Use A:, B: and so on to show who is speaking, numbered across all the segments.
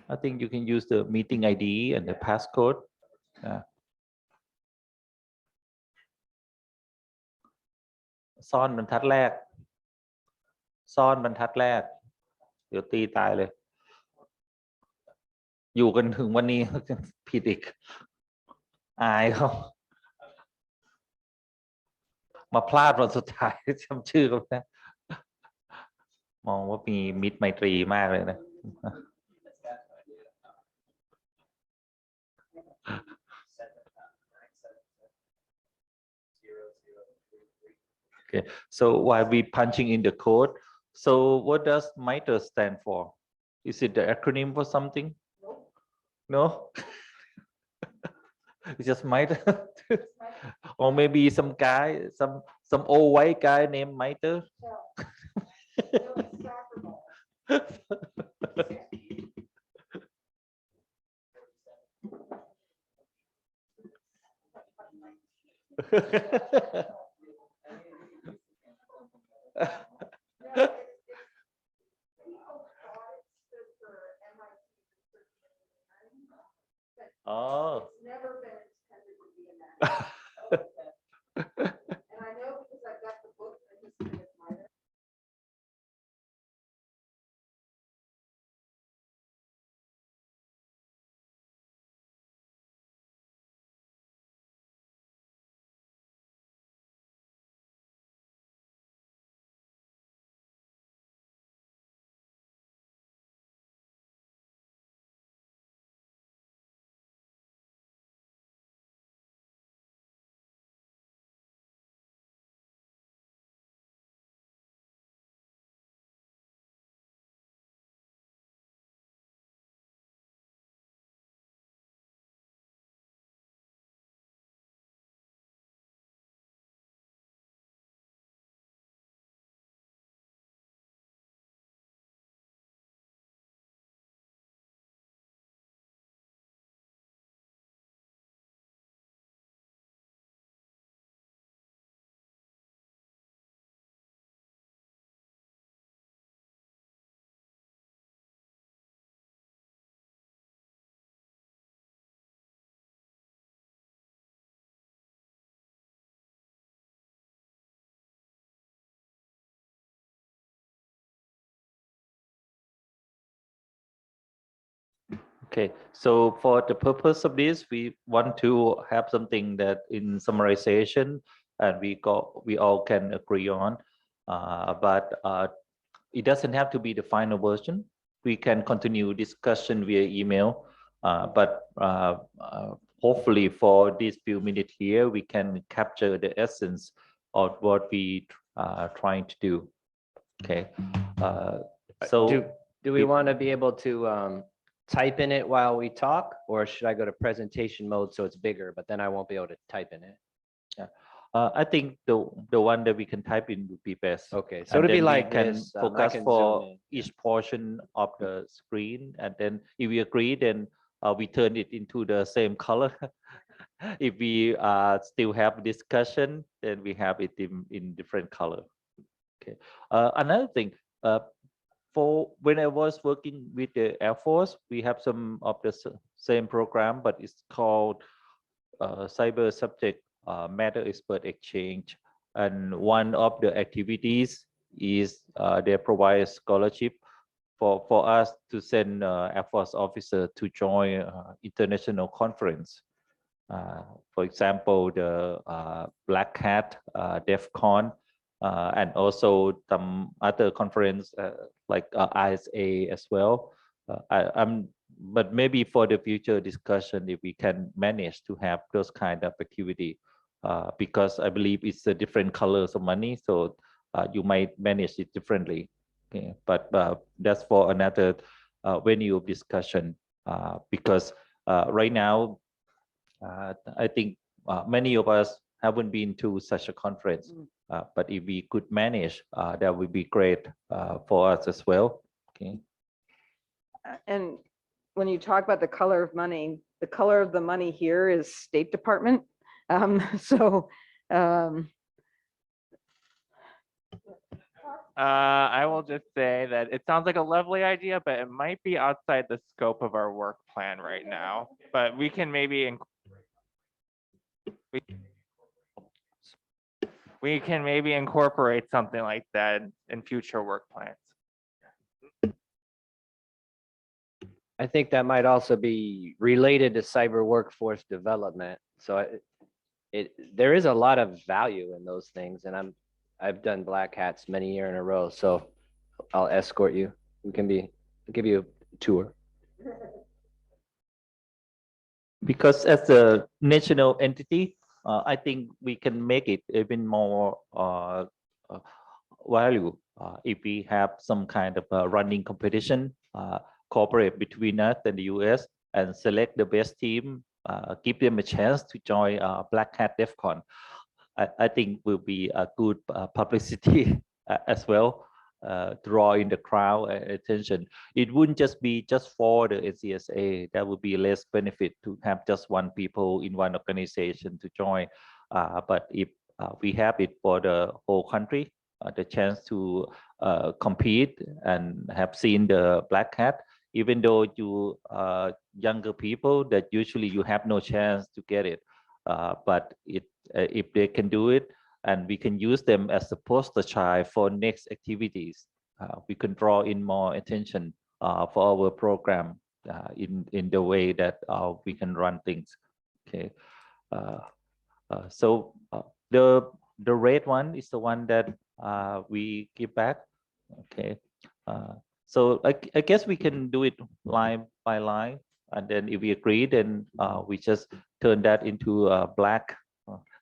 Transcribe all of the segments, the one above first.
A: I think you can use the meeting ID and the passcode. ซ่อนบรรทัดแรกเดี๋ยวตีตายเลยอยู่กันถึงวันนี้ผิดอีกอายเขามาพลาดวันสุดท้ายจำชื่อเขานะมองว่ามีมิตรไมตรีมากเลยนะ Okay, so while we punching in the code, so what does MITRE stand for? Is it the acronym for something? No? It's just MITRE? Or maybe some guy, some old white guy named MITRE? Oh.
B: It's never been intended to be in that. And I know because I've got the book and this is MITRE.
A: Okay, so for the purpose of this, we want to have something that in summarization, and we all can agree on, but it doesn't have to be the final version. We can continue discussion via email, but hopefully for these few minutes here, we can capture the essence of what we are trying to do. Okay, so
C: do we want to be able to type in it while we talk, or should I go to presentation mode so it's bigger, but then I won't be able to type in it?
A: Yeah. I think the one that we can type in would be best.
C: Okay, so it'll be like
A: can
C: this.
A: focus for each portion of the screen, and then if we agree, then we turn it into the same color. If we still have discussion, then we have it in different color. Okay. Another thing, for when I was working with the Air Force, we have some of the same program, but it's called cyber subject matter expert exchange. And one of the activities is they provide a scholarship for us to send Air Force officer to join international conference. For example, the Black Hat, DEF CON, and also some other conference like ISA as well. But maybe for the future discussion, if we can manage to have those kind of activity, because I believe it's a different colors of money, so you might manage it differently. Okay, but that's for another venue of discussion, because right now, I think many of us haven't been to such a conference, but if we could manage, that would be great for us as well. Okay.
B: And when you talk about the color of money, the color of the money here is State Department. So
D: I will just say that it sounds like a lovely idea, but it might be outside the scope of our work plan right now. But we can maybe we can maybe incorporate something like that in future work plans.
C: I think that might also be related to cyber workforce development. So there is a lot of value in those things, and I've done black hats many years in a row, so I'll escort you. I'll give you a tour.
A: Because as a national entity, I think we can make it even more value if we have some kind of running competition, cooperate between us and the US and select the best team, give them a chance to join Black Hat DEF CON. I think will be a good publicity as well, draw in the crowd attention. It wouldn't just be just for the NCSA. That would be less benefit to have just one people in one organization to join. But if we have it for the whole country, the chance to compete and have seen the Black Hat, even though you younger people that usually you have no chance to get it. But if they can do it, and we can use them as a poster child for next activities, we can draw in more attention for our program in the way that we can run things. Okay, so the red one is the one that we give back. Okay, so I guess we can do it line by line, and then if we agree, then we just turn that into black,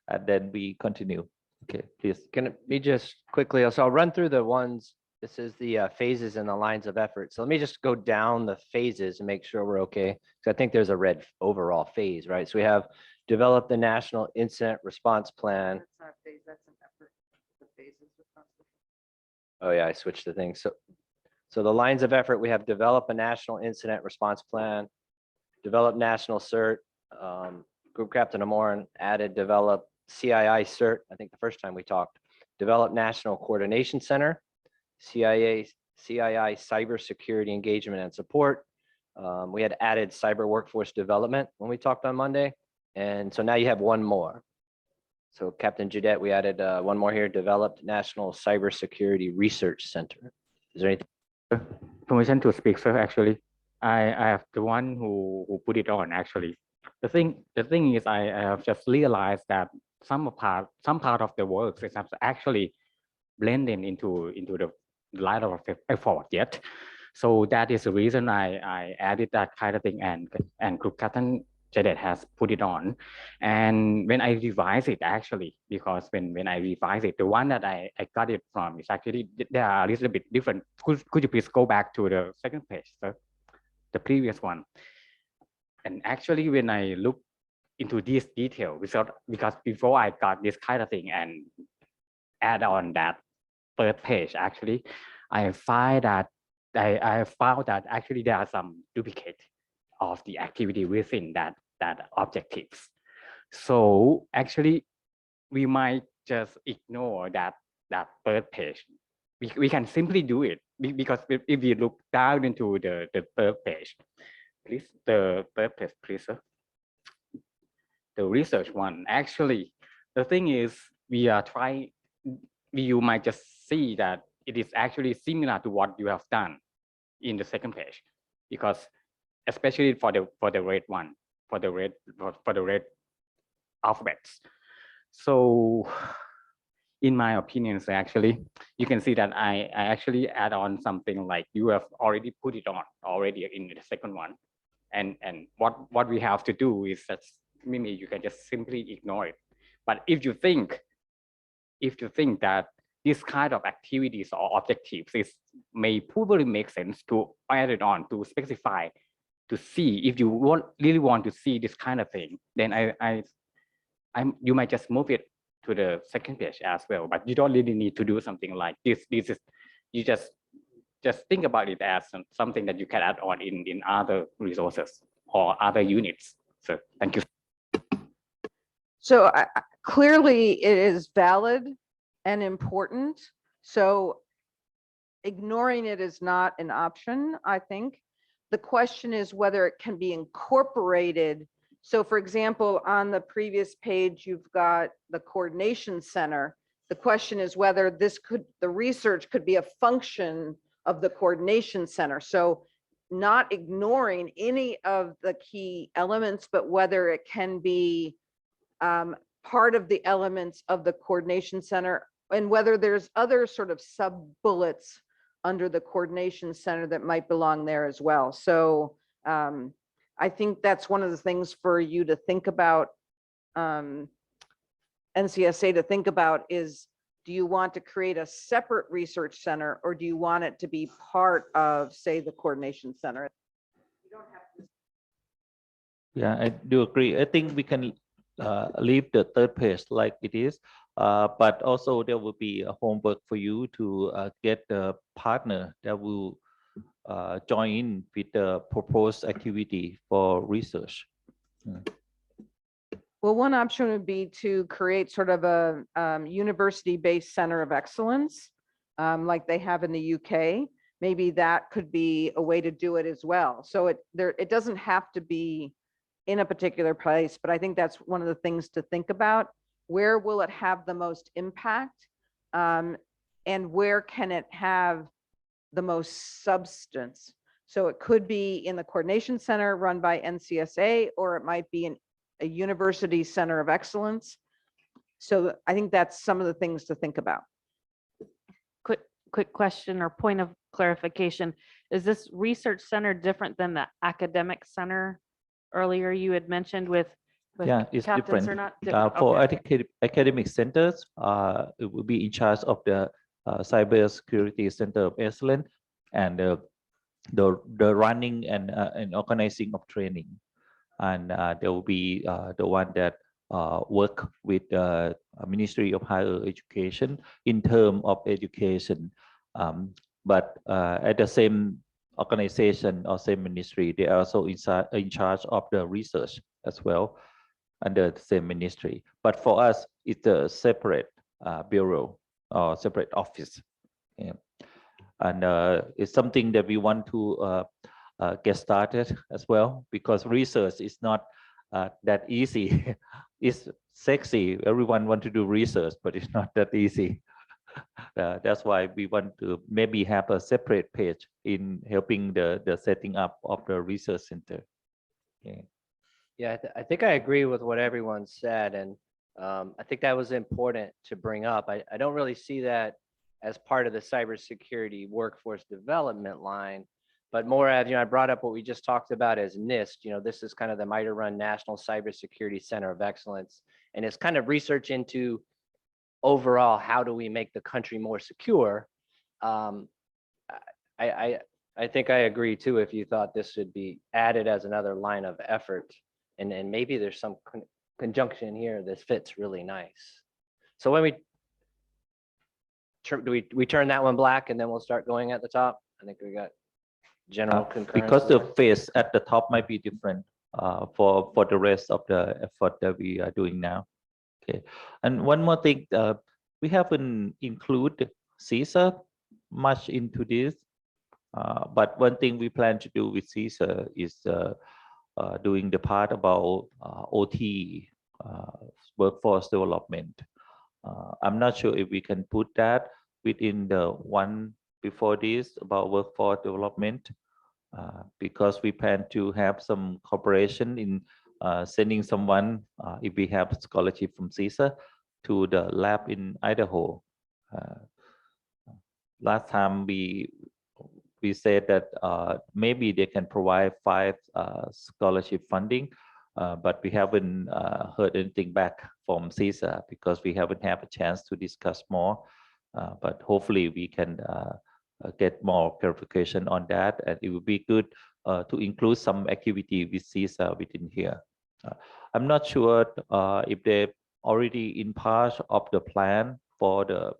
A: and then we continue. Okay, please.
C: Can we just quickly, so I'll run through the ones. This is the phases and the lines of effort. So let me just go down the phases and make sure we're okay. Because I think there's a red overall phase, right? So we have develop the national incident response plan.
B: That's not phase, that's an effort. The phases are constant.
C: Oh yeah, I switched the thing. So the lines of effort, we have develop a national incident response plan, develop national CERT, Group Captain Amoran added develop CII CERT, I think the first time we talked, develop National Coordination Center, CII Cybersecurity Engagement and Support. We had added cyber workforce development when we talked on Monday. And so now you have one more. So Captain Judette, we added one more here, developed National Cybersecurity Research Center. Is there anything?
E: Permission to speak, sir. Actually, I have the one who put it on. Actually, the thing is, I have just realized that some part of the work is actually blending into the line of effort yet. So that is the reason I added that kind of thing, and Group Captain Jadet has put it on. And when I revise it, actually, because when I revise it, the one that I got it from is actually, they are a little bit different. Could you please go back to the second page, sir? The previous one. And actually, when I look into this detail, because before I got this kind of thing and add on that third page, actually, I find that I found that actually there are some duplicate of the activity within that objectives. So actually, we might just ignore that third page. We can simply do it because if we look down into the third page, please, the third page, please, sir. The research one, actually, the thing is, we are trying, you might just see that it is actually similar to what you have done in the second page, because especially for the red one, for the red alphabets. So in my opinion, actually, you can see that I actually add on something like you have already put it on already in the second one. And what we have to do is that maybe you can just simply ignore it. But if you think that this kind of activities or objectives may probably make sense to add it on, to specify, to see if you really want to see this kind of thing, then you might just move it to the second page as well. But you don't really need to do something like this. You just think about it as something that you can add on in other resources or other units. So thank you.
B: So clearly it is valid and important. So ignoring it is not an option, I think. The question is whether it can be incorporated. So for example, on the previous page, you've got the coordination center. The question is whether the research could be a function of the coordination center. So not ignoring any of the key elements, but whether it can be part of the elements of the coordination center, and whether there's other sort of sub bullets under the coordination center that might belong there as well. So I think that's one of the things for you to think about, NCSA to think about is, do you want to create a separate research center, or do you want it to be part of, say, the coordination center? You don't have to.
A: Yeah, I do agree. I think we can leave the third page like it is, but also there will be a homework for you to get the partner that will join in with the proposed activity for research.
B: Well, one option would be to create sort of a university-based center of excellence, like they have in the UK. Maybe that could be a way to do it as well. So it doesn't have to be in a particular place, but I think that's one of the things to think about. Where will it have the most impact? And where can it have the most substance? So it could be in the coordination center run by NCSA, or it might be in a university center of excellence. So I think that's some of the things to think about.
F: Quick question or point of clarification. Is this research center different than the academic center earlier you had mentioned with
A: Yeah, it's
F: captains
A: different.
F: or not? Different,
A: For
F: okay.
A: academic centers, it will be in charge of the cybersecurity center of excellence and the running and organizing of training. And there will be the one that work with the Ministry of Higher Education in terms of education. But at the same organization or same ministry, they are also in charge of the research as well under the same ministry. But for us, it's a separate bureau or separate office. Yeah. And it's something that we want to get started as well, because research is not that easy. It's sexy. Everyone want to do research, but it's not that easy. That's why we want to maybe have a separate page in helping the setting up of the research center. Yeah.
C: Yeah, I think I agree with what everyone said, and I think that was important to bring up. I don't really see that as part of the cybersecurity workforce development line, but more as, I brought up what we just talked about as NIST. This is kind of the MITRE National Cybersecurity Center of Excellence, and it's kind of research into overall, how do we make the country more secure? I think I agree too, if you thought this should be added as another line of effort, and maybe there's some conjunction here that fits really nice. So when we turn that one black and then we'll start going at the top? I think we got general concurrence.
A: Because the phase at the top might be different for the rest of the effort that we are doing now. Okay, and one more thing, we haven't included CISA much into this, but one thing we plan to do with CISA is doing the part about OT, workforce development. I'm not sure if we can put that within the one before this about workforce development, because we plan to have some cooperation in sending someone, if we have scholarship from CISA, to the lab in Idaho. Last time we said that maybe they can provide 5 scholarship funding, but we haven't heard anything back from CISA because we haven't had a chance to discuss more. But hopefully we can get more clarification on that, and it would be good to include some activity with CISA within here. I'm not sure if they already in part of the plan for the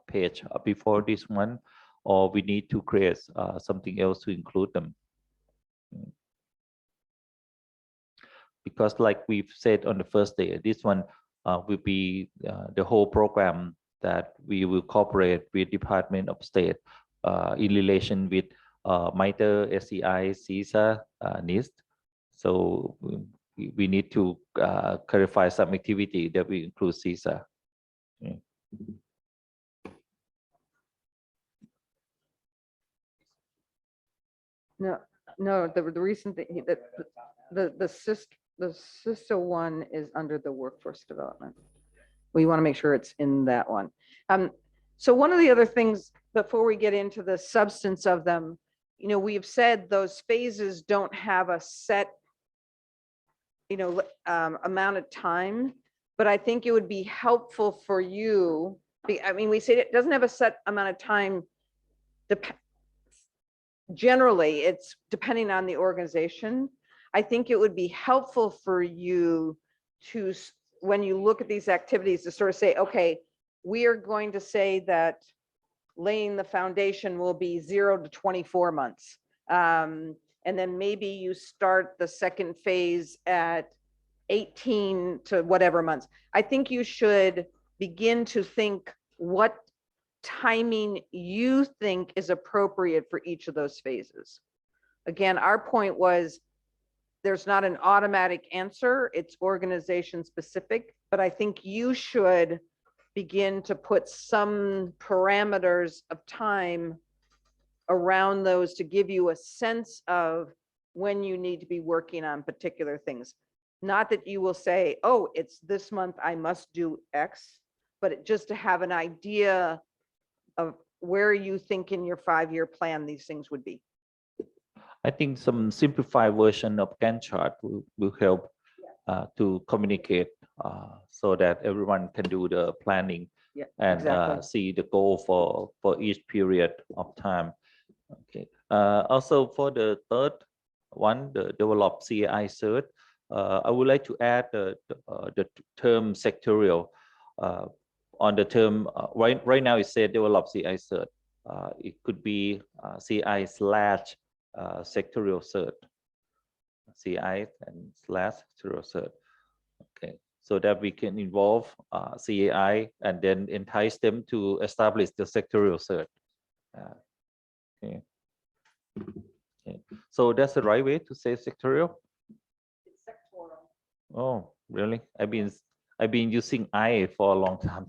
A: page before this one, or we need to create something else to include them. Because like we've said on the first day, this one will be the whole program that we will cooperate with Department of State in relation with MITRE, SEI, CISA, NIST. So we need to clarify some activity that we include CISA. Okay.
B: No, the recent thing, the CISA one is under the workforce development. We want to make sure it's in that one. So one of the other things before we get into the substance of them, you know, we've said those phases don't have a set, you know, amount of time, but I think it would be helpful for you. I mean, we say it doesn't have a set amount of time. Generally, it's depending on the organization. I think it would be helpful for you to, when you look at these activities, to sort of say, okay, we are going to say that laying the foundation will be 0 to 24 months. And then maybe you start the second phase at 18 to whatever months. I think you should begin to think what timing you think is appropriate for each of those phases. Again, our point was there's not an automatic answer, it's organization specific, but I think you should begin to put some parameters of time around those to give you a sense of when you need to be working on particular things. Not that you will say, oh, it's this month, I must do X, but just to have an idea of where you think in your 5-year plan these things would be.
A: I think some simplified version of Gantt chart will help to communicate so that everyone can do the planning and
B: exactly.
A: see the goal for each period of time. Okay. Also for the third one, the develop CAI cert, I would like to add the term sectorial on the term. Right now it said develop CI cert. It could be CI / sectorial cert, CI and / sectorial cert. Okay, so that we can involve CAI and then entice them to establish the sectorial cert. Okay. Okay. So that's the right way to say sectorial.
B: It's sectoral.
A: Oh, really? I've been using I for a long time.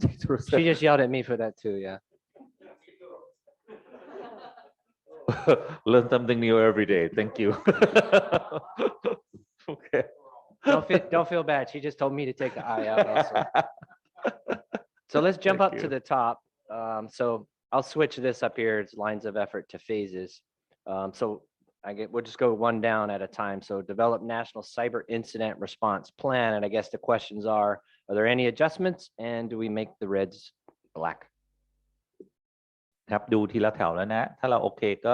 C: She just yelled at me for that too, yeah.
A: Learn something new every day. Thank you. Okay.
C: Don't feel bad. She just told me to take the I out also. So let's jump
A: Thank
C: up to
A: you.
C: the top. So I'll switch this up here. It's lines of effort to phases. So we'll just go one down at a time. So develop national cyber incident response plan. And I guess the questions are there any adjustments and do we make the reds black?
A: ครับดูทีละแถวแล้วนะถ้าเราโอเคก็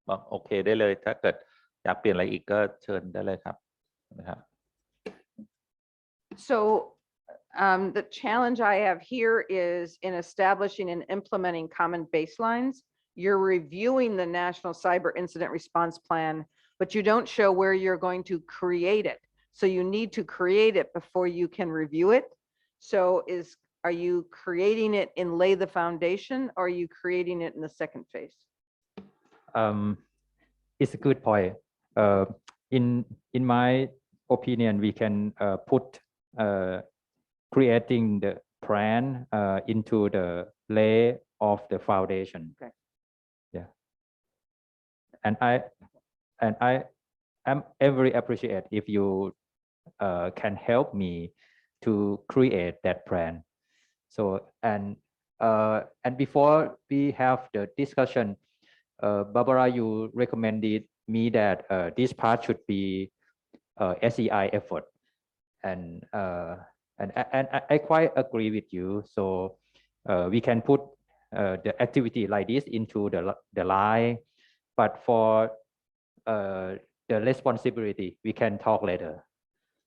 A: บอกโอเคได้เลยถ้าเกิดอยากเปลี่ยนอะไรอีกก็เชิญได้เลยครับนะครับ
B: So the challenge I have here is in establishing and implementing common baselines. You're reviewing the National Cyber Incident Response Plan, but you don't show where you're going to create it. So you need to create it before you can review it. So are you creating it in lay the foundation or are you creating it in the second phase?
E: It's a good point. In my opinion, we can put creating the plan into the lay of the foundation.
B: Okay.
E: Yeah. And I am very appreciate if you can help me to create that plan. So and before we have the discussion, Barbara, you recommended me that this part should be SEI effort, and I quite agree with you. So we can put the activity like this into the line, but for the responsibility we can talk later.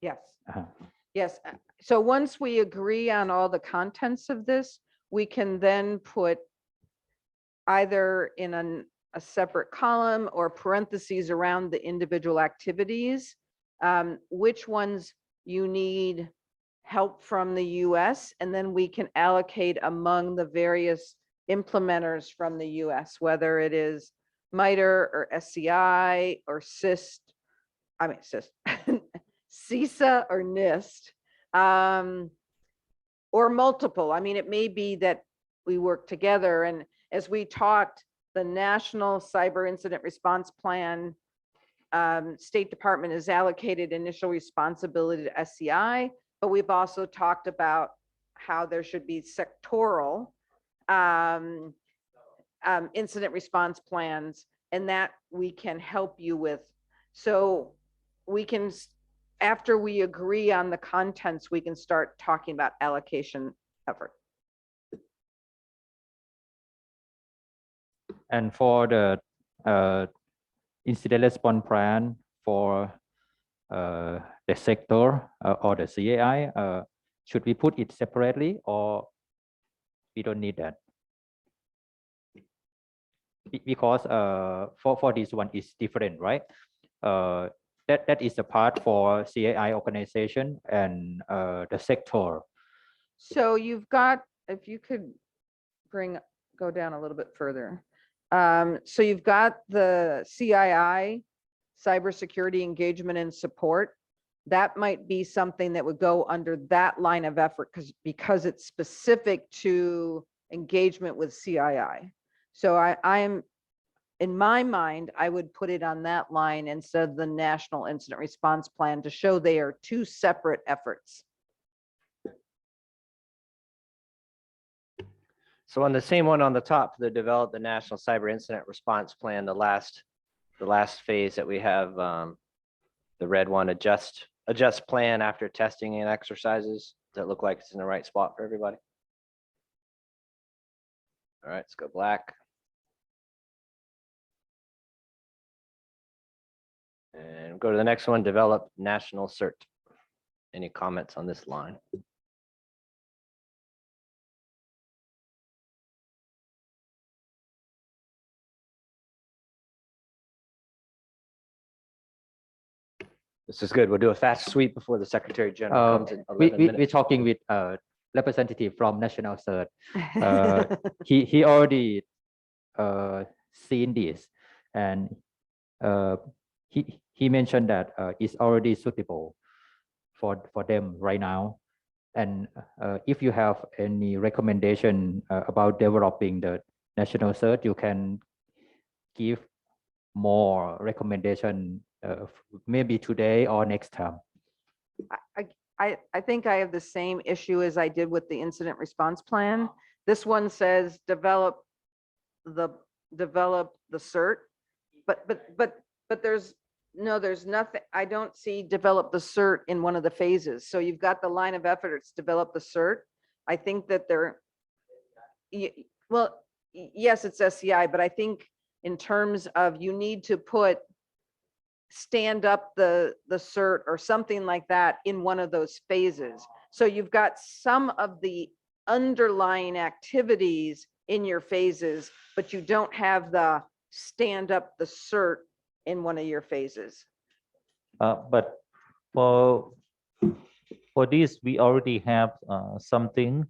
B: Yes. Yes. So once we agree on all the contents of this, we can then put either in a separate column or parentheses around the individual activities, which ones you need help from the US, and then we can allocate among the various implementers from the US, whether it is MITRE or SCI or CISA or NIST, or multiple. I mean, it may be that we work together, and as we talked, the National Cyber Incident Response Plan, State Department has allocated initial responsibility to SCI, but we've also talked about how there should be sectoral incident response plans, and that we can help you with. So we can, after we agree on the contents, we can start talking about allocation effort.
A: And for the incident response plan for the sector or the CAI, should we put it separately or we don't need that? Because for this one is different, right? That is the part for CAI organization and the sector.
B: So you've got, if you could go down a little bit further. So you've got the CII, cybersecurity engagement and support. That might be something that would go under that line of effort because it's specific to engagement with CII. So I'm in my mind, I would put it on that line instead of the National Incident Response Plan to show they are two separate efforts.
C: So on the same one on the top, the develop the National Cyber Incident Response Plan, the last phase that we have, the red one, adjust plan after testing and exercises. Does that look like it's in the right spot for everybody? All right, let's go black. And go to the next one, develop national cert. Any comments on this line? This is good. We'll do a fast sweep before the Secretary General comes in 11 minutes.
A: We're talking with representative from National Cert. He already seen this, and he mentioned that it's already suitable for them right now. And if you have any recommendation about developing the National Cert, you can give more recommendation maybe today or next time.
B: I think I have the same issue as I did with the incident response plan. This one says develop the cert, but there's nothing. I don't see develop the cert in one of the phases. So you've got the line of effort, it's develop the cert. I think that well, yes, it's SCI, but I think in terms of you need to stand up the cert or something like that in one of those phases. So you've got some of the underlying activities in your phases, but you don't have the stand up the cert in one of your phases.
A: But for this, we already have something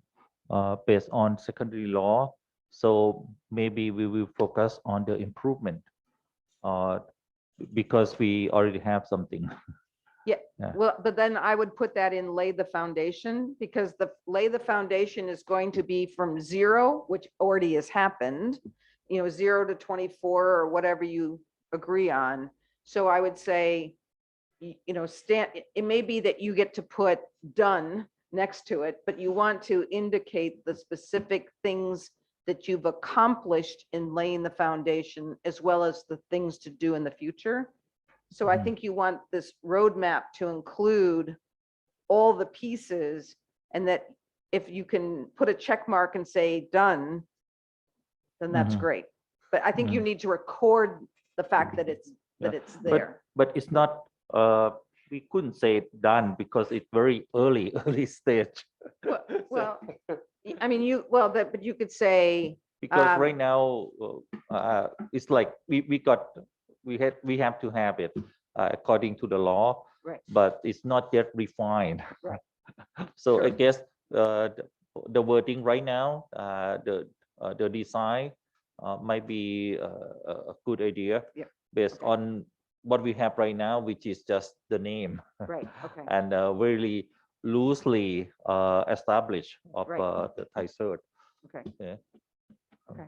A: based on secondary law. So maybe we will focus on the improvement because we already have something.
B: Yeah.
A: Yeah.
B: Well, but then I would put that in lay the foundation, because lay the foundation is going to be from 0, which already has happened, 0 to 24 or whatever you agree on. So I would say, it may be that you get to put done next to it, but you want to indicate the specific things that you've accomplished in laying the foundation, as well as the things to do in the future. So I think you want this roadmap to include all the pieces, and that if you can put a check mark and say done, then that's great. But I think you need to record the fact that it's there.
A: But it's not. We couldn't say it done because it's very early stage.
B: Well, I mean, but you could say,
A: because right now it's like we have to have it according to the law,
B: right,
A: but it's not yet refined.
B: Right.
A: So
B: Sure.
A: I guess the wording right now, the the design might be a good idea
B: Yep.
A: based on what we have right now, which is just the name
B: Right, okay,
A: and really loosely established of
B: Right.
A: the Thai cert.
B: okay.
A: Yeah.
B: Okay.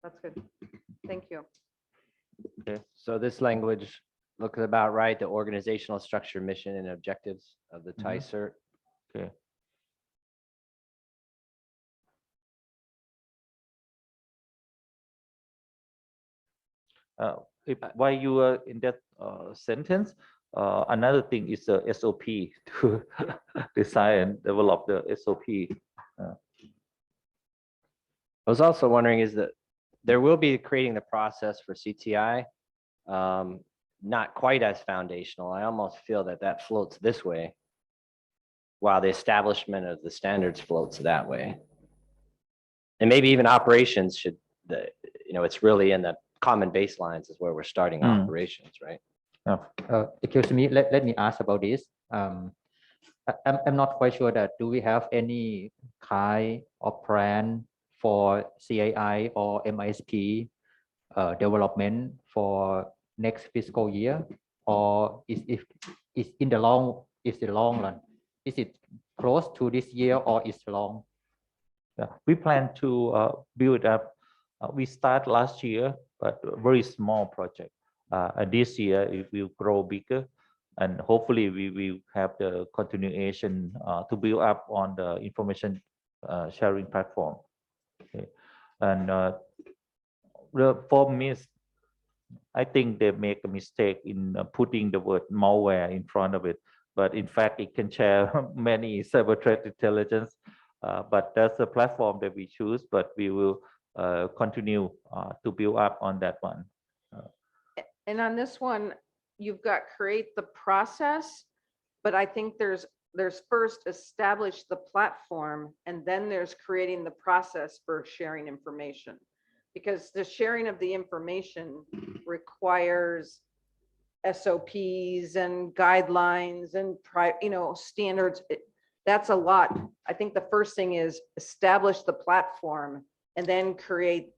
B: That's good. Thank you.
C: So this language looks about right, the organizational structure, mission and objectives of the Thai cert.
A: Okay. While you are in that sentence, another thing is the SOP to design and develop the SOP.
C: I was also wondering is that there will be creating the process for CTI, not quite as foundational. I almost feel that that floats this way, while the establishment of the standards floats that way. And maybe even operations should, it's really in the common baselines is where we're starting operations, right?
G: Excuse me, let me ask about this. I'm not quite sure that do we have any kind of plan for CAI or MISP development for next fiscal year, or is in the long run? Is it close to this year or is long?
A: Yeah, we plan to build up. We start last year, but a very small project. And this year it will grow bigger, and hopefully we will have the continuation to build up on the information sharing platform. Okay. And the problem is, I think they make a mistake in putting the word malware in front of it, but in fact it can share many cyber threat intelligence. But that's the platform that we choose, but we will continue to build up on that one.
B: And on this one, you've got create the process, but I think there's first establish the platform, and then there's creating the process for sharing information. Because the sharing of the information requires SOPs and guidelines and standards. That's a lot. I think the first thing is establish the platform and then create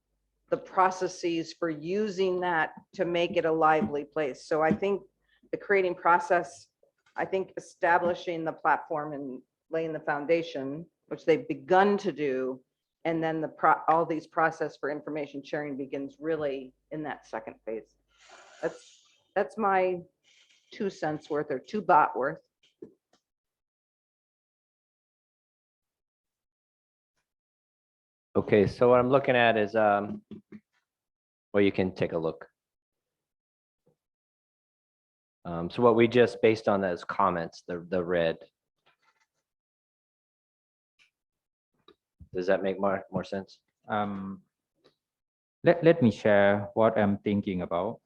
B: the processes for using that to make it a lively place. So I think the creating process, I think establishing the platform and laying the foundation, which they've begun to do, and then all these process for information sharing begins really in that second phase. That's my 2 cents worth or 2 baht worth.
C: Okay, so what I'm looking at is, well, you can take a look. So what we just based on those comments, the red. Does that make more sense?
G: Let me share what I'm thinking about.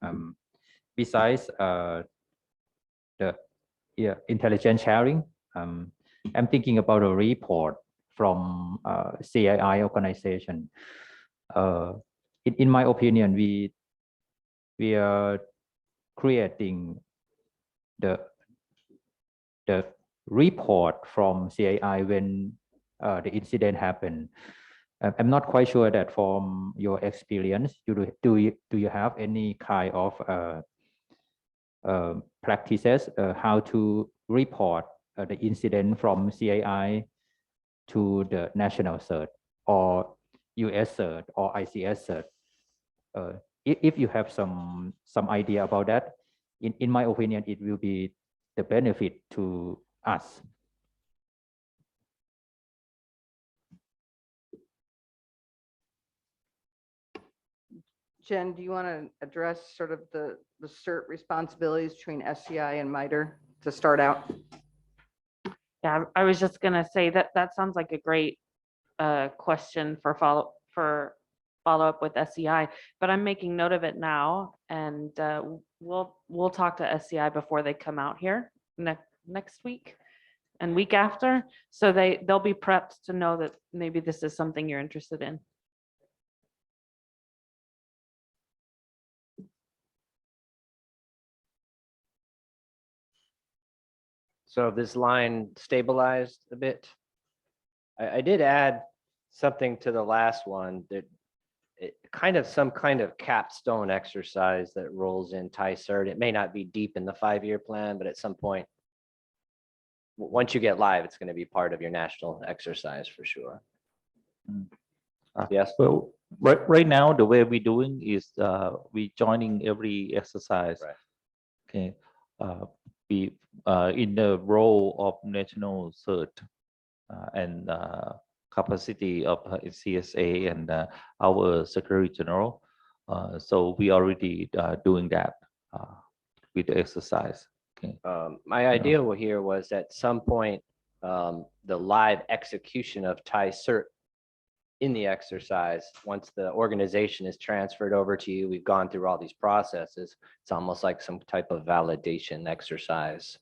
G: Besides the intelligence sharing, I'm thinking about a report from CII organization. In my opinion, we are creating the report from CII when the incident happened. I'm not quite sure that from your experience, do you have any kind of practices how to report the incident from CII to the national cert or US cert or ICS cert? If you have some idea about that, in my opinion, it will be the benefit to us.
B: Jen, do you want to address sort of the cert responsibilities between SCI and MITRE to start out?
F: Yeah, I was just gonna say that sounds like a great question for follow up with SCI, but I'm making note of it now, and we'll talk to SCI before they come out here next week and week after, so they'll be prepped to know that maybe this is something you're interested in.
C: So this line stabilized a bit. I did add something to the last one that kind of some kind of capstone exercise that rolls in Thai cert. It may not be deep in the 5-year plan, but at some point, once you get live, it's going to be part of your national exercise for sure. Yes.
A: Well, right now, the way we're doing is we joining every exercise.
C: Right.
A: Okay. We in the role of national cert and capacity of CSA and our Secretary General. So we already doing that with the exercise. Okay.
C: My idea here was at some point, the live execution of Thai cert in the exercise, once the organization is transferred over to you, we've gone through all these processes. It's almost like some type of validation exercise.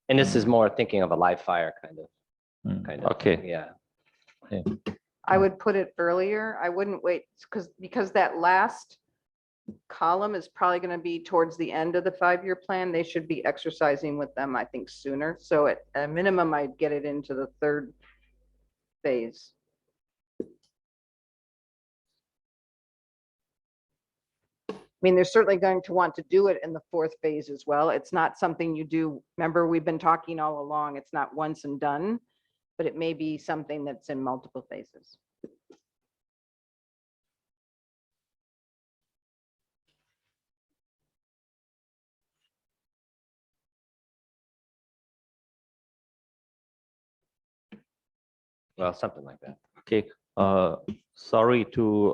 C: And this is more thinking of a live fire kind of
A: Okay.
C: thing, yeah.
B: I would put it earlier. I wouldn't wait because that last column is probably going to be towards the end of the 5-year plan. They should be exercising with them, I think, sooner. So at a minimum, I'd get it into the 3rd phase. I mean, they're certainly going to want to do it in the 4th phase as well. It's not something you do. Remember, we've been talking all along. It's not once and done, but it may be something that's in multiple phases.
C: Well, something like that.
A: Okay. Sorry to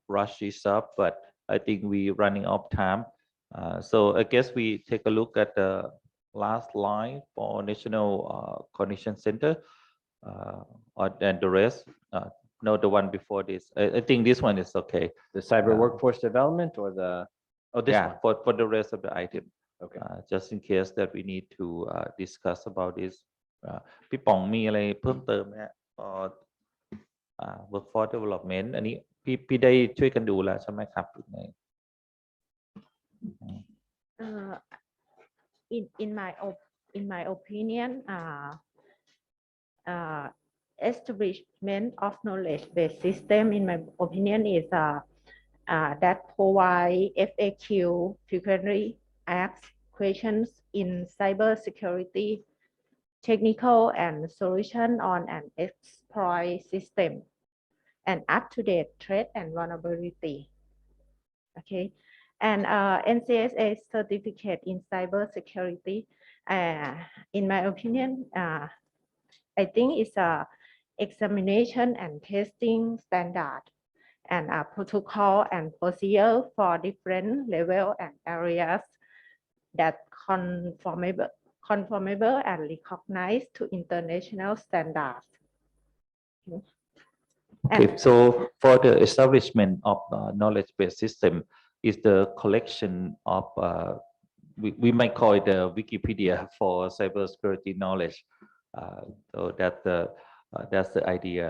A: rush this up, but I think we running out of time. So I guess we take a look at the last line for National Coordination Center, and the rest. No, the one before this. I think this one is okay.
C: The cyber workforce development or the, oh, this
A: Yeah,
C: one?
A: for the rest of the item.
C: Okay.
A: Just in case that we need to discuss about this. พี่ป๋องมีอะไรเพิ่มเติมไหมฮะ workforce development อันนี้พี่ได้ช่วยกันดูแล้วใช่ไหมครับ
H: in my opinion, establishment of knowledge-based system, in my opinion, is that provide FAQ, frequently asked questions in cybersecurity, technical and solution on an exploit system, and up-to-date threat and vulnerability. Okay, and NCSA certificate in cybersecurity, in my opinion, I think it's a examination and testing standard and a protocol and procedure for different level and areas that conformable and recognized to international standards.
A: Okay, so for the establishment of knowledge-based system is the collection of we might call it the Wikipedia for cybersecurity knowledge. So that's the idea,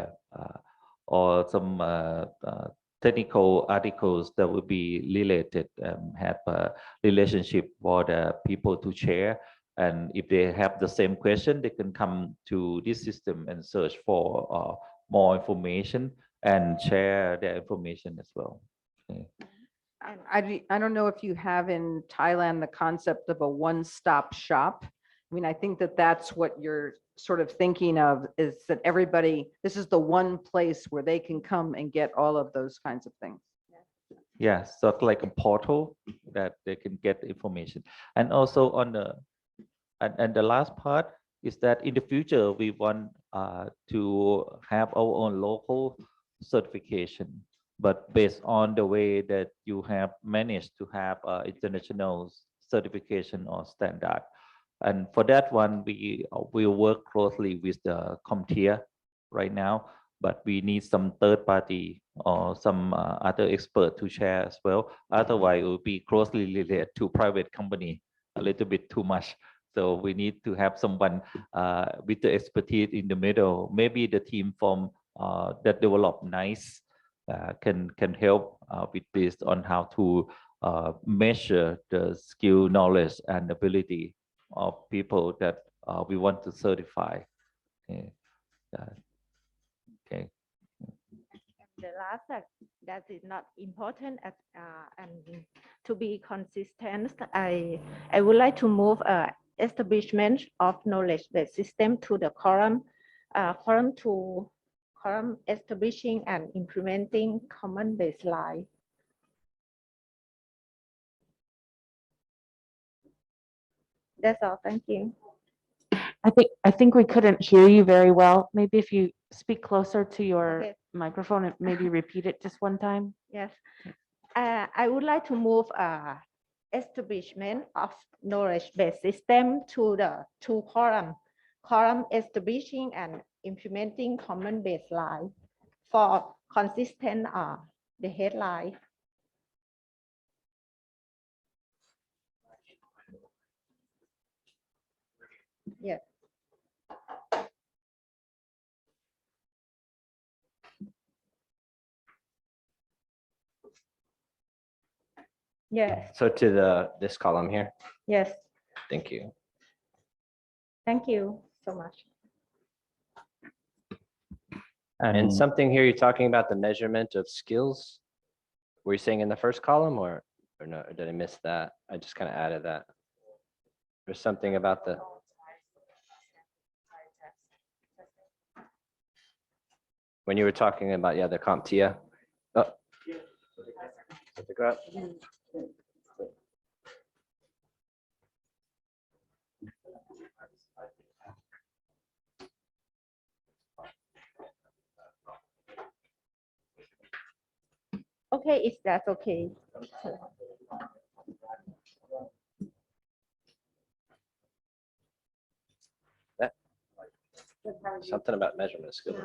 A: or some technical articles that will be related, have a relationship for the people to share. And if they have the same question, they can come to this system and search for more information and share their information as well. Okay.
B: I don't know if you have in Thailand the concept of a one-stop shop. I mean, I think that that's what you're sort of thinking of, is that everybody, this is the one place where they can come and get all of those kinds of things.
A: Yeah, so like a portal that they can get information. And also on the and the last part is that in the future we want to have our own local certification, but based on the way that you have managed to have international certification or standard. And for that one, we will work closely with the CompTIA right now, but we need some third party or some other expert to share as well. Otherwise, it will be closely related to private company a little bit too much. So we need to have someone with the expertise in the middle. Maybe the team from that develop NICE can help with this on how to measure the skill, knowledge, and ability of people that we want to certify. Okay. Okay.
H: the last that is not important and to be consistent, I would like to move establishment of knowledge-based system to the column establishing and implementing common baseline. That's all. Thank you.
F: I think we couldn't hear you very well. Maybe if you speak closer to your
H: Okay.
F: microphone and maybe repeat it just one time.
H: Yes. I would like to move establishment of knowledge-based system to the two column establishing and implementing common baseline for consistent the headline. Yes. Yes.
C: So to this column here.
H: Yes.
C: Thank you.
H: Thank you so much.
C: And something here, you're talking about the measurement of skills. Were you saying in the first column or no? Or did I miss that? I just kind of added that. There's something about the. When you were talking about, yeah, the CompTIA. Oh.
H: Okay, if that's okay.
C: Something about measurement skill.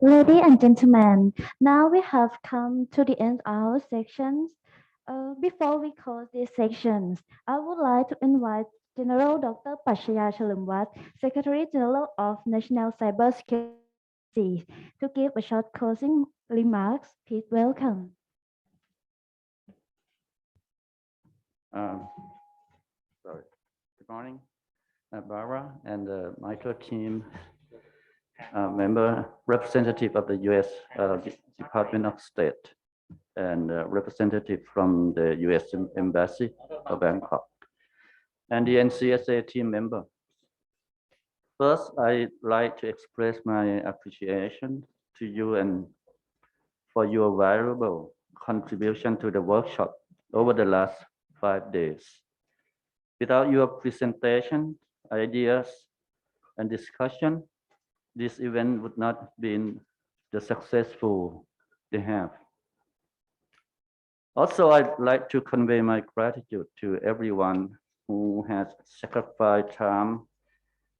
I: Ladies and gentlemen, now we have come to the end of our sections. Before we close these sections, I would like to invite General Dr. Pachaya Chalermwat, Secretary General of National Cybersecurity, to give a short closing remarks. Please welcome.
J: Sorry. Good morning, Barbara and the MITRE team, member representative of the U.S. Department of State, and representative from the U.S. Embassy of Bangkok, and the NCSA team member. First, I'd like to express my appreciation to you and for your valuable contribution to the workshop over the last 5 days. Without your presentation, ideas, and discussion, this event would not be the successful they have. Also, I'd like to convey my gratitude to everyone who has sacrificed time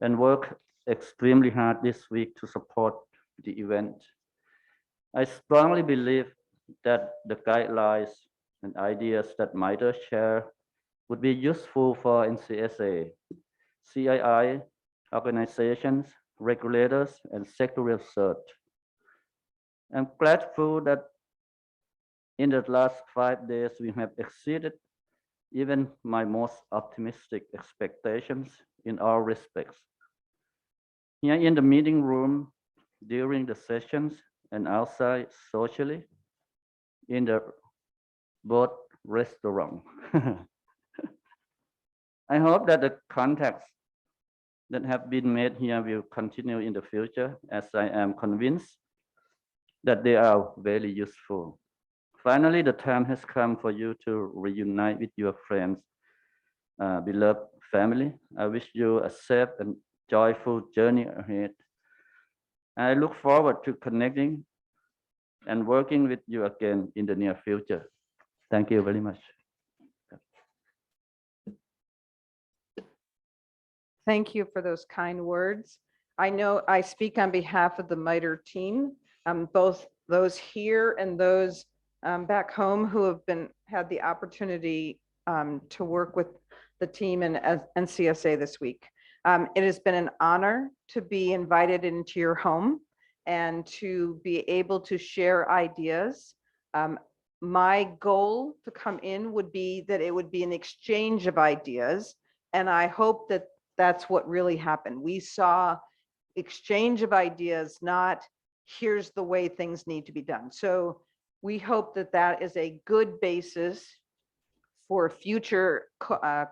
J: and worked extremely hard this week to support the event. I strongly believe that the guidelines and ideas that MITRE share would be useful for NCSA, CII, organizations, regulators, and sector research. I'm grateful that in the last 5 days, we have exceeded even my most optimistic expectations in all respects. Here in the meeting room, during the sessions, and outside socially, in the both restaurant. I hope that the contacts that have been made here will continue in the future, as I am convinced that they are very useful. Finally, the time has come for you to reunite with your friends, beloved family. I wish you a safe and joyful journey ahead. I look forward to connecting and working with you again in the near future. Thank you very much.
B: Thank you for those kind words. I know I speak on behalf of the MITRE team, both those here and those back home who have had the opportunity to work with the team and NCSA this week. It has been an honor to be invited into your home and to be able to share ideas. My goal to come in would be that it would be an exchange of ideas. And I hope that that's what really happened. We saw exchange of ideas, not here's the way things need to be done. So we hope that that is a good basis for future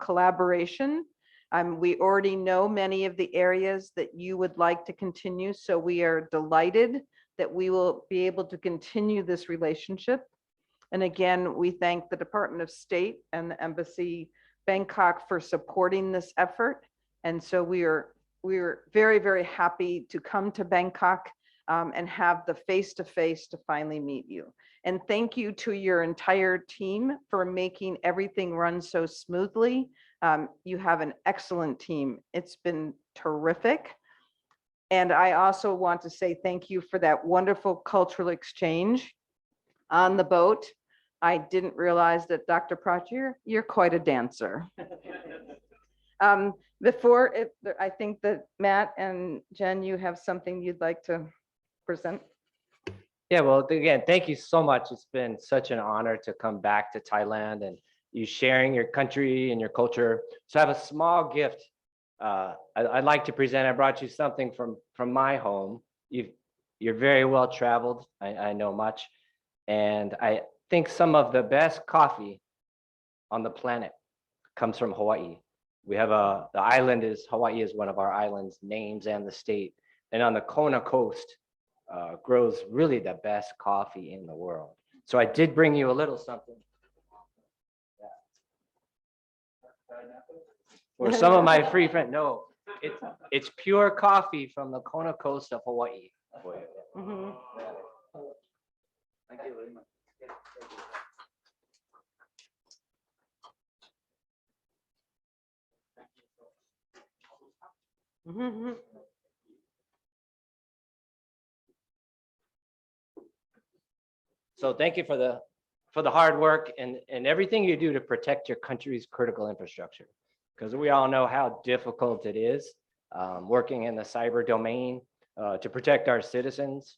B: collaboration. We already know many of the areas that you would like to continue. So we are delighted that we will be able to continue this relationship. And again, we thank the Department of State and the Embassy Bangkok for supporting this effort. And so we are very, very happy to come to Bangkok and have the face-to-face to finally meet you. And thank you to your entire team for making everything run so smoothly. You have an excellent team. It's been terrific. And I also want to say thank you for that wonderful cultural exchange on the boat. I didn't realize that Dr. Prachi, you're quite a dancer. I think that Matt and Jen, you have something you'd like to present.
C: Yeah, well, again, thank you so much. It's been such an honor to come back to Thailand and you sharing your country and your culture. So I have a small gift I'd like to present. I brought you something from my home. You're very well traveled. I know much. And I think some of the best coffee on the planet comes from Hawaii. We have the island is, Hawaii is one of our islands names and the state. And on the Kona coast grows really the best coffee in the world. So I did bring you a little something. For some of my free friends, no, it's pure coffee from the Kona coast of Hawaii.
B: Mhm.
C: Thank you very much.
B: Mhm.
C: So thank you for the hard work and everything you do to protect your country's critical infrastructure. Because we all know how difficult it is working in the cyber domain to protect our citizens.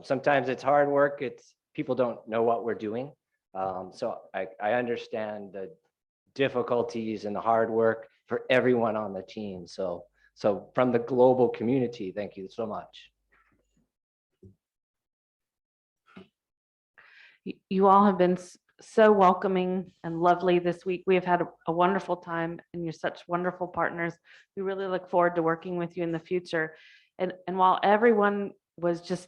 C: Sometimes it's hard work. People don't know what we're doing. So I understand the difficulties and the hard work for everyone on the team. So from the global community, thank you so much.
F: You all have been so welcoming and lovely this week. We have had a wonderful time and you're such wonderful partners. We really look forward to working with you in the future. And while everyone was just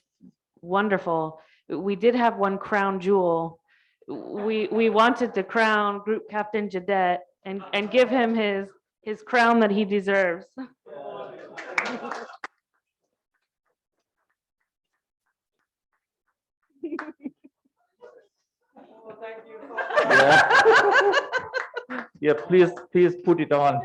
F: wonderful, we did have one crown jewel. We wanted to crown Group Captain Jadet and give him his crown that he deserves.
J: Yeah, please put it on.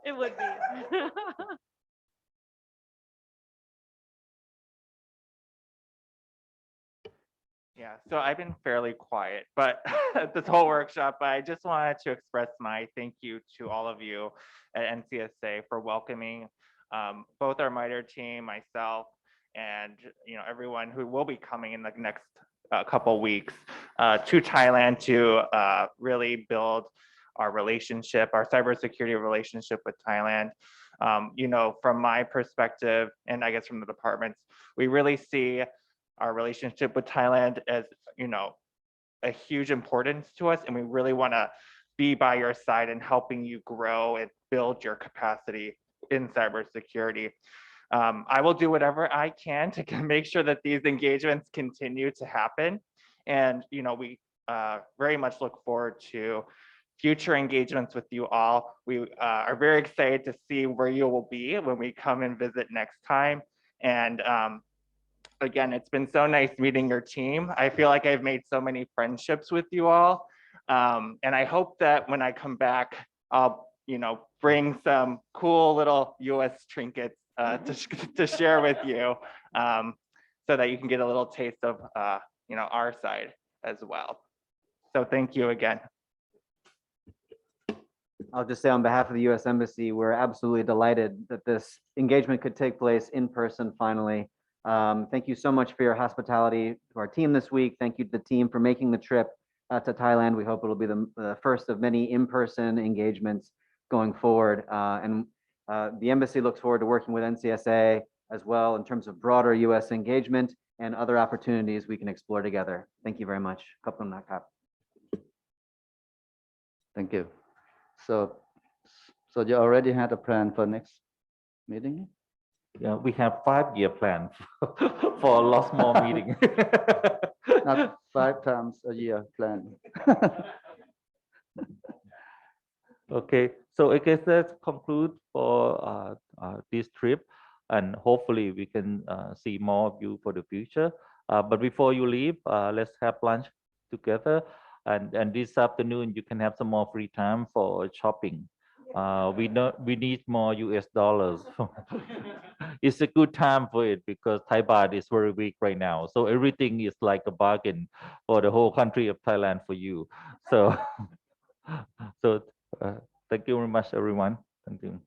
F: It would be.
D: Yeah, so I've been fairly quiet, but this whole workshop, I just wanted to express my thank you to all of you at NCSA for welcoming both our MITRE team, myself, and everyone who will be coming in the next couple weeks to Thailand to really build our relationship, our cybersecurity relationship with Thailand. From my perspective, and I guess from the departments, we really see our relationship with Thailand as, a huge importance to us. And we really want to be by your side in helping you grow and build your capacity in cybersecurity. I will do whatever I can to make sure that these engagements continue to happen. And, we very much look forward to future engagements with you all. We are very excited to see where you will be when we come and visit next time. And again, it's been so nice meeting your team. I feel like I've made so many friendships with you all. And I hope that when I come back, I'll, bring some cool little US trinkets to share with you so that you can get a little taste of, our side as well. So thank you again.
K: I'll just say on behalf of the U.S. Embassy, we're absolutely delighted that this engagement could take place in person finally. Thank you so much for your hospitality to our team this week. Thank you to the team for making the trip to Thailand. We hope it'll be the first of many in-person engagements going forward. The embassy looks forward to working with NCSA as well in terms of broader U.S. engagement and other opportunities we can explore together. Thank you very much.
J: Thank you. So you already had a plan for next meeting?
A: Yeah, we have 5-year plan for lots more meeting.
J: Not 5 times a year plan.
A: Okay, so I guess that's conclude for this trip, and hopefully we can see more of you for the future. But before you leave, let's have lunch together, and this afternoon you can have some more free time for shopping. We need more US dollars. It's a good time for it because Thai baht is very weak right now, so everything is like a bargain for the whole country of Thailand for you. So thank you very much, everyone. Thank you.